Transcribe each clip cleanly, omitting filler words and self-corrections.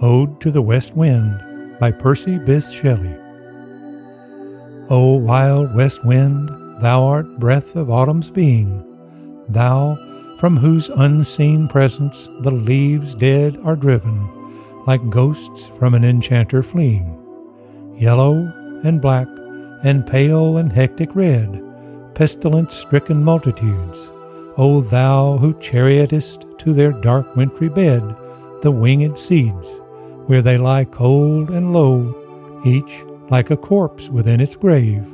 Ode to the West Wind by Percy, Bysshe Shelley. O wild west wind, thou art breath of autumn's being, thou from whose unseen presence the leaves dead are driven, like ghosts from an enchanter fleeing. Yellow and black and pale and hectic red, pestilence-stricken multitudes, O thou who chariotest to their dark wintry bed the winged seeds, where they lie cold and low, each like a corpse within its grave,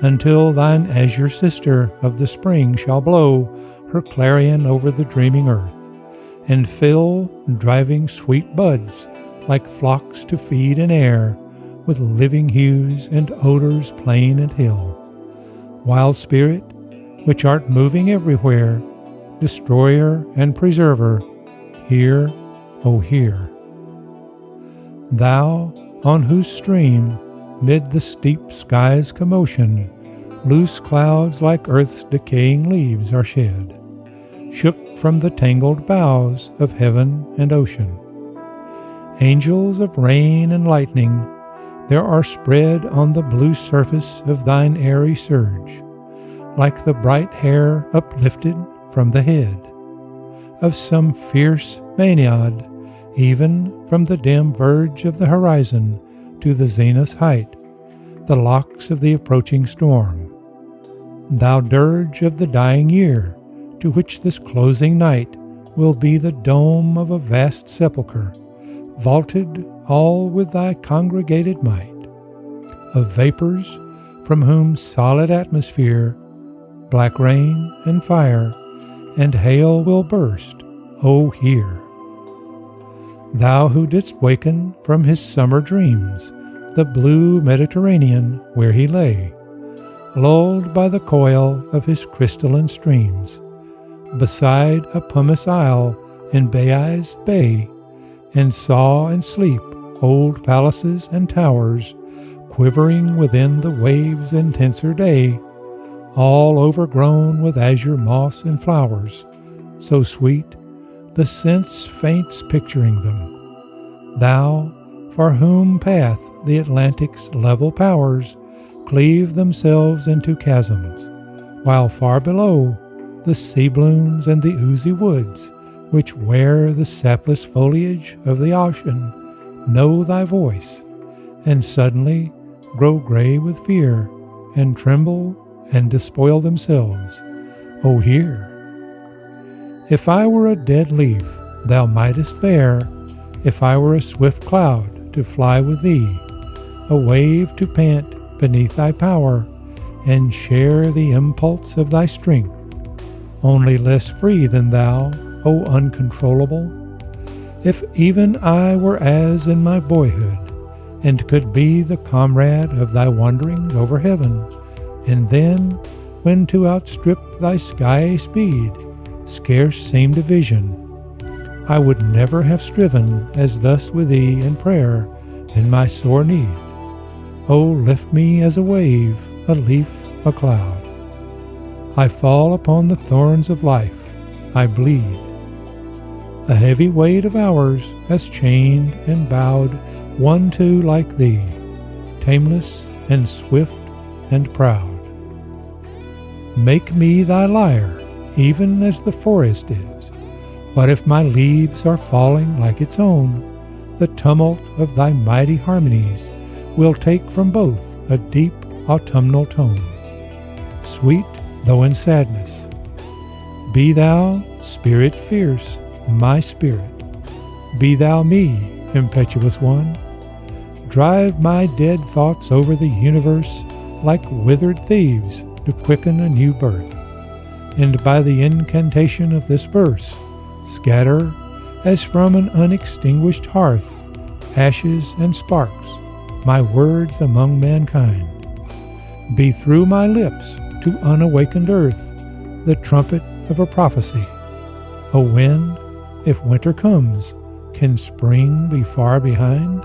until thine azure sister of the spring shall blow her clarion over the dreaming earth, and fill driving sweet buds like flocks to feed in air, with living hues and odors plain and hill. Wild spirit, which art moving everywhere, destroyer and preserver, hear, O hear. Thou, on whose stream, mid the steep sky's commotion, loose clouds like earth's decaying leaves are shed, shook from the tangled boughs of heaven and ocean. Angels of rain and lightning, there are spread on the blue surface of thine airy surge, like the bright hair uplifted from the head of some fierce Maenaid, even from the dim verge of the horizon to the zenith's height, the locks of the approaching storm. Thou dirge of the dying year, to which this closing night will be the dome of a vast sepulchre, vaulted all with thy congregated might, of vapors from whom solid atmosphere, black rain and fire, and hail will burst, O hear. Thou who didst waken from his summer dreams the blue Mediterranean where he lay, lulled by the coil of his crystalline streams, beside a pumice isle in Baiae's bay, and saw in sleep old palaces and towers quivering within the waves' intenser day, all overgrown with azure moss and flowers, so sweet the sense faints picturing them. Thou, for whom path the Atlantic's level powers cleave themselves into chasms, while far below the sea blooms and the oozy woods, which wear the sapless foliage of the ocean, know thy voice, and suddenly grow gray with fear, and tremble and despoil themselves. O hear. If I were a dead leaf, thou mightest bear, if I were a swift cloud, to fly with thee, a wave to pant beneath thy power, and share the impulse of thy strength, only less free than thou, O uncontrollable. If even I were as in my boyhood, and could be the comrade of thy wanderings over heaven, and then, when to outstrip thy skyey speed scarce seemed a vision, I would never have striven as thus with thee in prayer in my sore need. O lift me as a wave, a leaf, a cloud. I fall upon the thorns of life, I bleed. A heavy weight of hours has chained and bowed one too like thee, tameless and swift and proud. Make me thy lyre, even as the forest is. What if my leaves are falling like its own? The tumult of thy mighty harmonies will take from both a deep autumnal tone, sweet though in sadness. Be thou, spirit fierce, my spirit. Be thou me, impetuous one. Drive my dead thoughts over the universe like withered thieves to quicken a new birth, and by the incantation of this verse scatter, as from an unextinguished hearth, ashes and sparks, my words among mankind. Be through my lips to unawakened earth the trumpet of a prophecy. O wind, if winter comes, can spring be far behind?